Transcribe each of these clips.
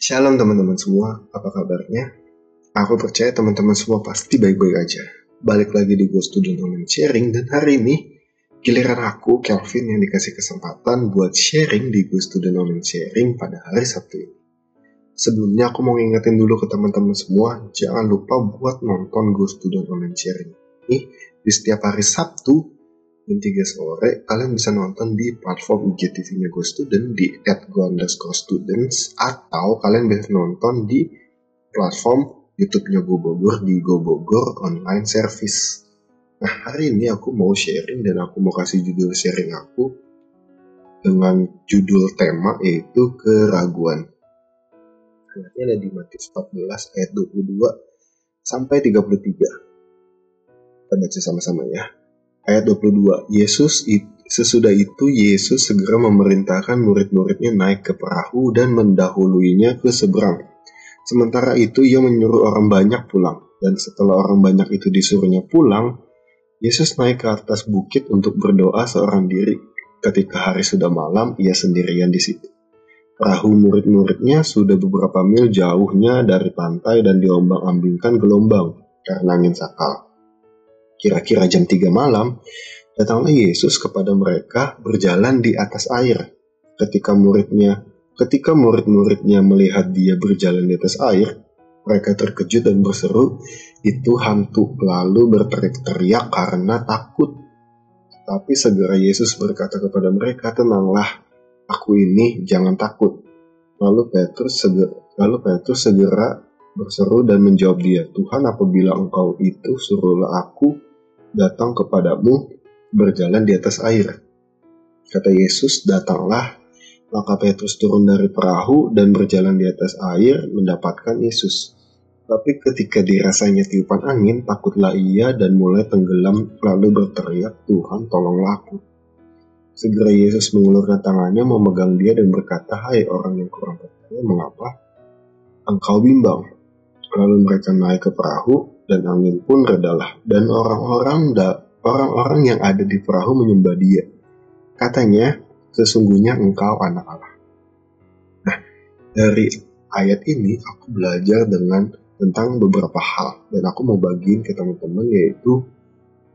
Shalom teman-teman semua, apa kabarnya? Aku percaya teman-teman semua pasti baik-baik aja. Balik lagi di Go Student Online Sharing, dan hari ini giliran aku, Kelvin, yang dikasih kesempatan buat sharing di Go Student Online Sharing pada hari Sabtu ini. Sebelumnya aku mau ngingetin dulu ke teman-teman semua, jangan lupa buat nonton Go Student Online Sharing ini di setiap hari Sabtu jam 3 sore. Kalian bisa nonton di platform IGTV-nya Go Student di @go_students, atau kalian bisa nonton di platform YouTube-nya Go Bogor di Go Bogor Online Service. Nah, hari ini aku mau sharing dan aku mau kasih judul sharing aku dengan judul tema yaitu keraguan. Ayatnya ada di Matius 14 ayat 22 sampai 33. Kita baca sama-sama ya. Ayat 22, sesudah itu Yesus segera memerintahkan murid-muridnya naik ke perahu dan mendahuluinya ke seberang. Sementara itu ia menyuruh orang banyak pulang, dan setelah orang banyak itu disuruhnya pulang, Yesus naik ke atas bukit untuk berdoa seorang diri. Ketika hari sudah malam, ia sendirian di situ. Perahu murid-muridnya sudah beberapa mil jauhnya dari pantai dan diombang-ambingkan gelombang karena angin sakal. Kira-kira jam 3 malam, datanglah Yesus kepada mereka berjalan di atas air. Ketika murid-muridnya melihat dia berjalan di atas air, mereka terkejut dan berseru, "Itu hantu!" Lalu berteriak-teriak karena takut. Tapi segera Yesus berkata kepada mereka, "Tenanglah, aku ini, jangan takut." Lalu Petrus segera berseru dan menjawab dia, "Tuhan, apabila Engkau itu, suruhlah aku datang kepadamu berjalan di atas air." Kata Yesus, "Datanglah." Maka Petrus turun dari perahu dan berjalan di atas air mendapatkan Yesus. Tapi ketika dirasanya tiupan angin, takutlah ia dan mulai tenggelam, lalu berteriak, "Tuhan, tolonglah aku." Segera Yesus mengulurkan tangannya, memegang dia dan berkata, "Hai orang yang kurang percaya, mengapa engkau bimbang?" Lalu mereka naik ke perahu dan angin pun redalah, dan orang-orang yang ada di perahu menyembah dia. Katanya, "Sesungguhnya engkau anak Allah." Nah, dari ayat ini aku belajar tentang beberapa hal, dan aku mau bagiin ke teman-teman, yaitu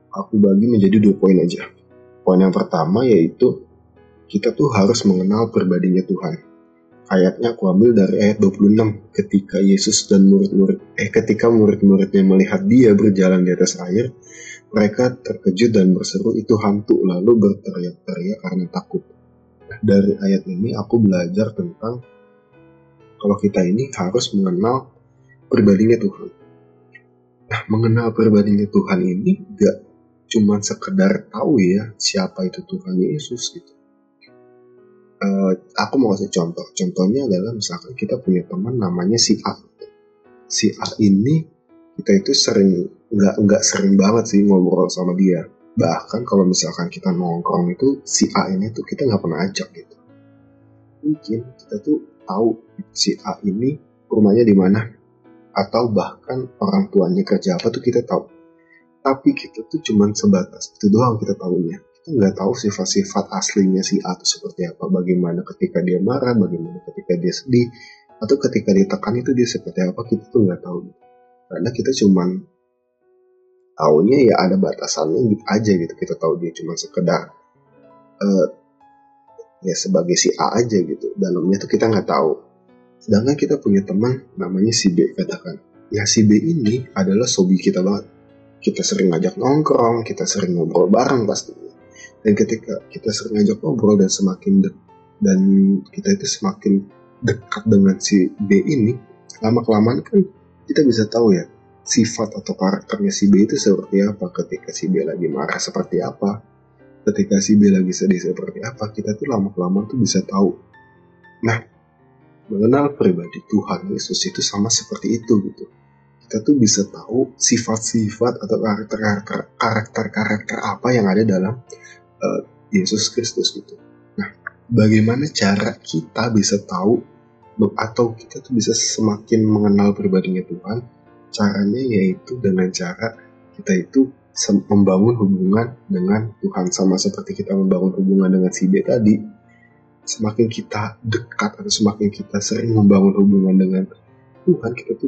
aku bagi menjadi 2 poin aja. Poin yang pertama yaitu kita tuh harus mengenal pribadinya Tuhan. Ayatnya aku ambil dari ayat 26. Ketika murid-muridnya melihat dia berjalan di atas air, mereka terkejut dan berseru, "Itu hantu!" Lalu berteriak-teriak karena takut. Nah, dari ayat ini aku belajar tentang kalau kita ini harus mengenal pribadinya Tuhan. Nah, mengenal pribadinya Tuhan ini gak cuma sekedar tahu ya siapa itu Tuhan Yesus gitu. Aku mau kasih contoh. Contohnya adalah misalkan kita punya teman namanya si A. Si A ini kita itu nggak sering banget sih ngobrol sama dia. Bahkan kalau misalkan kita nongkrong itu, si A ini tuh kita nggak pernah ajak gitu. Mungkin kita tuh tahu si A ini rumahnya di mana, atau bahkan orang tuanya kerja apa tuh kita tahu. Tapi kita tuh cuman sebatas itu doang kita tahunya. Kita nggak tahu sifat-sifat aslinya si A itu seperti apa, bagaimana ketika dia marah, bagaimana ketika dia sedih, atau ketika ditekan itu dia seperti apa, kita tuh nggak tahu. Karena kita cuman taunya ya ada batasannya gitu aja gitu, kita tahu dia cuma sekedar ya sebagai si A aja gitu, dalamnya tuh kita nggak tahu. Sedangkan kita punya teman namanya si B, katakan. Ya si B ini adalah sobi kita banget. Kita sering ngajak nongkrong, kita sering ngobrol bareng pastinya. Dan ketika kita sering ngajak ngobrol dan kita itu semakin dekat dengan si B ini, lama-kelamaan kan kita bisa tahu ya sifat atau karakternya si B itu seperti apa. Ketika si B lagi marah seperti apa, ketika si B lagi sedih seperti apa, kita tuh lama-kelamaan tuh bisa tahu. Nah, mengenal pribadi Tuhan Yesus itu sama seperti itu gitu. Kita tuh bisa tahu sifat-sifat atau karakter apa yang ada dalam Yesus Kristus gitu. Nah, bagaimana cara kita bisa tahu atau kita tuh bisa semakin mengenal pribadinya Tuhan? Caranya yaitu dengan cara kita itu membangun hubungan dengan Tuhan, sama seperti kita membangun hubungan dengan si B tadi. semakin kita dekat atau semakin kita sering membangun hubungan dengan Tuhan, kita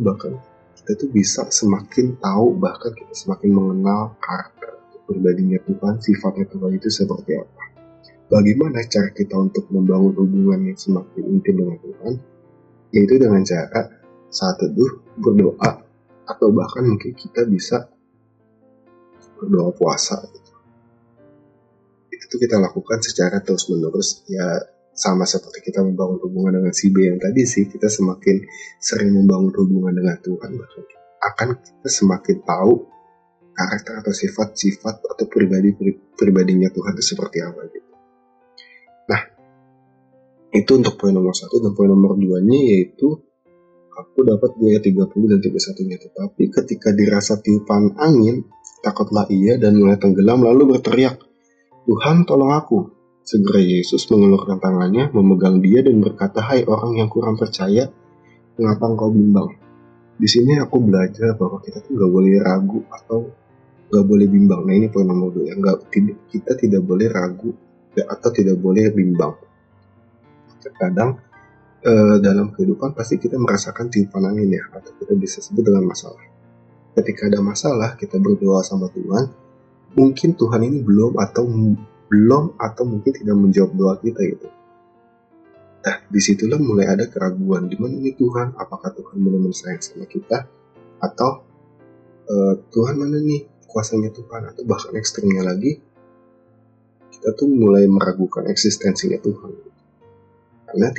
tuh bisa semakin tahu, bahkan kita semakin mengenal karakter pribadinya Tuhan, sifatnya Tuhan itu seperti apa. Bagaimana cara kita untuk membangun hubungan yang semakin intim dengan Tuhan? Yaitu dengan cara saat teduh, berdoa, atau bahkan mungkin kita bisa berdoa puasa. Itu tuh kita lakukan secara terus menerus, ya sama seperti kita membangun hubungan dengan si B yang tadi sih. Kita semakin sering membangun hubungan dengan Tuhan, bahkan akan kita semakin tahu karakter atau sifat-sifat atau pribadinya Tuhan itu seperti apa gitu. Nah, itu untuk poin nomor 1. Dan poin nomor 2-nya yaitu aku dapat di ayat 30 dan 31-nya. Tetapi ketika dirasa tiupan angin, takutlah ia dan mulai tenggelam lalu berteriak, Tuhan tolong aku. Segera Yesus mengulurkan tangannya, memegang dia dan berkata, hai orang yang kurang percaya, mengapa engkau bimbang? Di sini aku belajar bahwa kita tuh gak boleh ragu atau gak boleh bimbang. Nah ini poin nomor 2 ya. Kita tidak boleh ragu atau tidak boleh bimbang. Terkadang dalam kehidupan pasti kita merasakan tiupan angin ya, atau kita bisa sebut dengan masalah. Ketika ada masalah, kita berdoa sama Tuhan, mungkin Tuhan ini belum atau mungkin tidak menjawab doa kita gitu. Nah, disitulah mulai ada keraguan, di mana nih Tuhan, apakah Tuhan benar-benar sayang sama kita, atau Tuhan mana nih kuasanya Tuhan, atau bahkan ekstrimnya lagi, kita tuh mulai meragukan eksistensinya Tuhan. Karena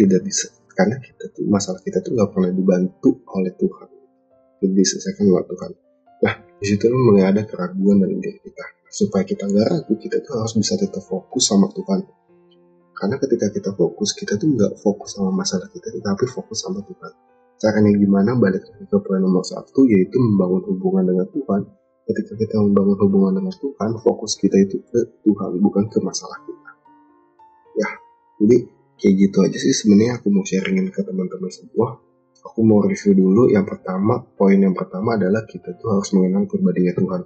kita tuh masalah kita tuh nggak pernah dibantu oleh Tuhan, jadi diselesaikan oleh Tuhan. Nah, disitulah mulai ada keraguan dalam diri kita. Supaya kita nggak ragu, kita tuh harus bisa tetap fokus sama Tuhan. Karena ketika kita fokus, kita tuh nggak fokus sama masalah kita, tetapi fokus sama Tuhan. Caranya gimana? Balik ke poin nomor 1, yaitu membangun hubungan dengan Tuhan. Ketika kita membangun hubungan dengan Tuhan, fokus kita itu ke Tuhan, bukan ke masalah kita. Ya, jadi kayak gitu aja sih sebenarnya aku mau sharingin ke teman-teman semua. Aku mau review dulu. Poin yang pertama adalah kita tuh harus mengenal pribadinya Tuhan.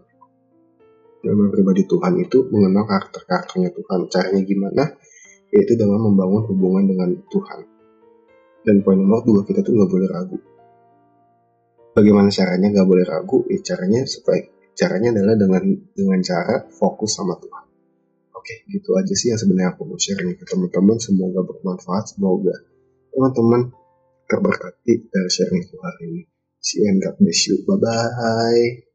Dalam pribadi Tuhan itu mengenal karakternya Tuhan. Caranya gimana? Yaitu dengan membangun hubungan dengan Tuhan. Dan poin nomor 2, kita tuh gak boleh ragu. Bagaimana caranya gak boleh ragu? Caranya adalah dengan cara fokus sama Tuhan. Oke, gitu aja sih yang sebenarnya aku mau sharing ke teman-teman. Semoga bermanfaat, semoga teman-teman terberkati dari sharing hari ini. See you and God bless you. Bye-bye.